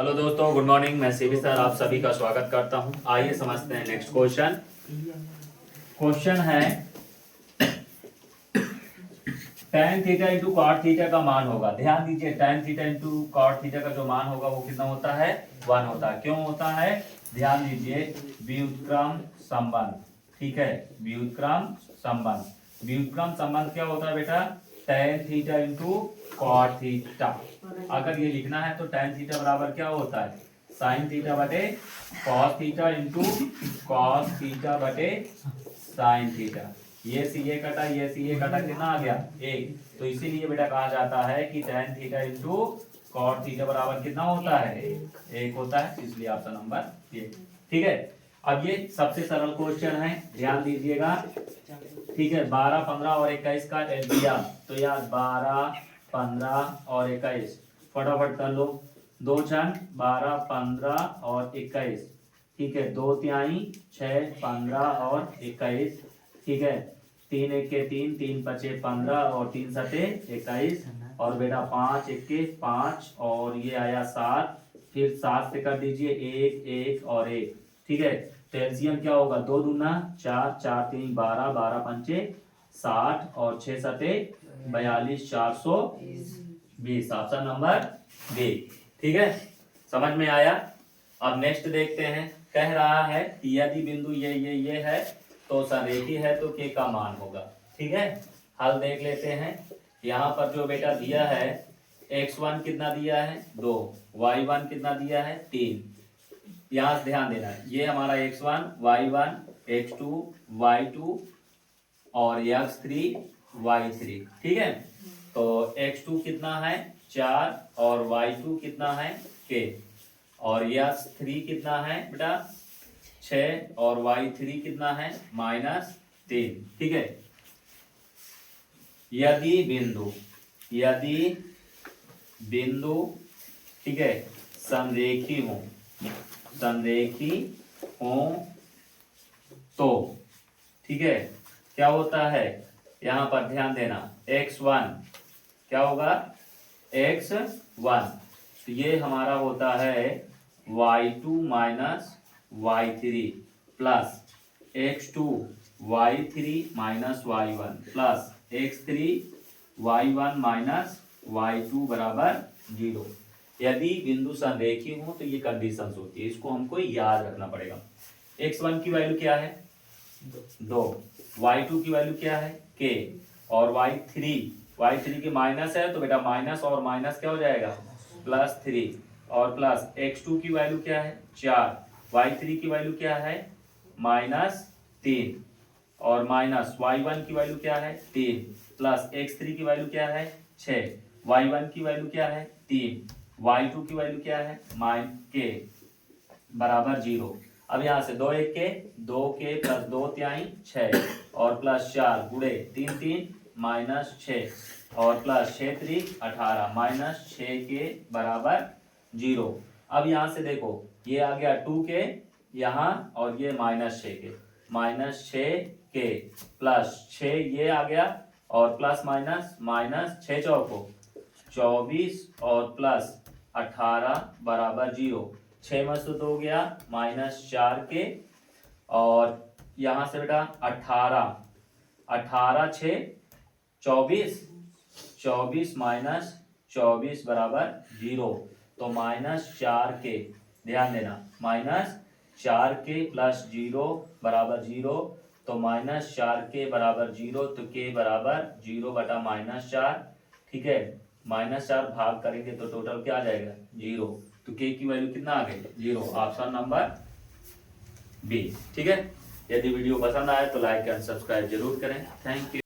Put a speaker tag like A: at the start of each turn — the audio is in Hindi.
A: हेलो दोस्तों, गुड मॉर्निंग। मैं सीबी सर आप सभी का स्वागत करता हूं। आइए समझते हैं नेक्स्ट क्वेश्चन। क्वेश्चन है tan theta into cot theta का मान होगा। ध्यान दीजिए, tan theta into cot theta का जो मान होगा वो कितना होता है? 1 होता है। क्यों होता है? ध्यान दीजिए, व्युत्क्रम संबंध। ठीक है, व्युत्क्रम संबंध। व्युत्क्रम संबंध क्या होता है बेटा? tan theta into cot theta. अगर ये लिखना है तो tan थीटा बराबर क्या होता है? साइन थीटा बटे cos theta into cos theta बटे साइन थीटा। ये सी ये कटा, ये सी ये कटा, कितना आ गया? 1। तो इसीलिए बेटा कहा जाता है कि tan theta into cot theta बराबर कितना होता है? 1 होता है। इसलिए ऑप्शन नंबर ये। ठीक है, अब ये सबसे सरल क्वेश्चन है, ध्यान दीजिएगा। ठीक है, 12, 15 और 21 का एलसीएम। तो यार 12, 15 और 21 फटाफट कर लो। 2 छन 12, 15 और 21। ठीक है, 2 तिहाई 6, 15 और 21। ठीक है, 3 1 3, 3 5 15 और 3 7 21। और बेटा 5 1 5 और ये आया 7। फिर 7 से कर दीजिए 1 1 और 1। ठीक है, तो एलसीएम क्या होगा? 2 दूना 4, 4 3 12, 12 पंचे 60 और 6 सते 42, 420। Option number B. ठीक है, समझ में आया? अब नेक्स्ट देखते हैं। कह रहा है कि यदि बिंदु ये है तो संरेखी है तो के का मान होगा। ठीक है, हल देख लेते हैं। यहाँ पर जो बेटा दिया है, x1 कितना दिया है? 2, y1 कितना दिया है? 3। यहाँ से ध्यान देना, ये हमारा x1 y1 x2 y2 और x3 y3। ठीक है, तो x2 कितना है? 4 और y2 कितना है? k। और x3 कितना है बेटा? 6 और y3 कितना है? -3। ठीक है, यदि बिंदु ठीक है संरेखी हो तो ठीक है क्या होता है? यहां पर ध्यान देना, x1 क्या होगा? x1 तो ये हमारा होता है y2 minus y3 plus x2 y3 minus y1 plus x3 y1 minus y2 बराबर 0। यदि बिंदु संरेखी हो तो ये कंडीशंस होती है, इसको हमको याद रखना पड़ेगा। x1 की वैल्यू क्या है? 2। y2 की वैल्यू क्या है? k। और y3 के माइनस है तो बेटा माइनस और माइनस क्या हो जाएगा? +3। और प्लस x2 की वैल्यू क्या है? 4। y3 की वैल्यू क्या है? -3। और माइनस y1 की वैल्यू क्या है? 3। प्लस x3 की वैल्यू क्या है? 6। y1 की वैल्यू क्या है? 3। y2 की वैल्यू क्या है? k बराबर 0। अब यहाँ से 2 1 के 2 प्लस 2 तिहाई 6 और प्लस 4 गुणे 3 3 -6 और प्लस 6 3 18 -6 के बराबर 0। अब यहाँ से देखो, ये आ गया 2 के यहाँ और ये -6 के, -6 के प्लस 6 ये आ गया और प्लस माइनस 6 चौको 24 और प्लस 18 बराबर 0। 6 में से 2 गया -4 के और यहाँ से बेटा 18 6 24, 24 माइनस 24 बराबर 0। तो -4 के, ध्यान देना, -4 के प्लस 0 बराबर 0। तो -4 के बराबर 0 तो के बराबर 0 बटा -4। ठीक है, -4 भाग करेंगे तो टोटल क्या आ जाएगा? 0। तो के की वैल्यू कितना आ गई? 0। Option number B. ठीक है, यदि वीडियो पसंद आए तो लाइक एंड सब्सक्राइब जरूर करें। Thank you.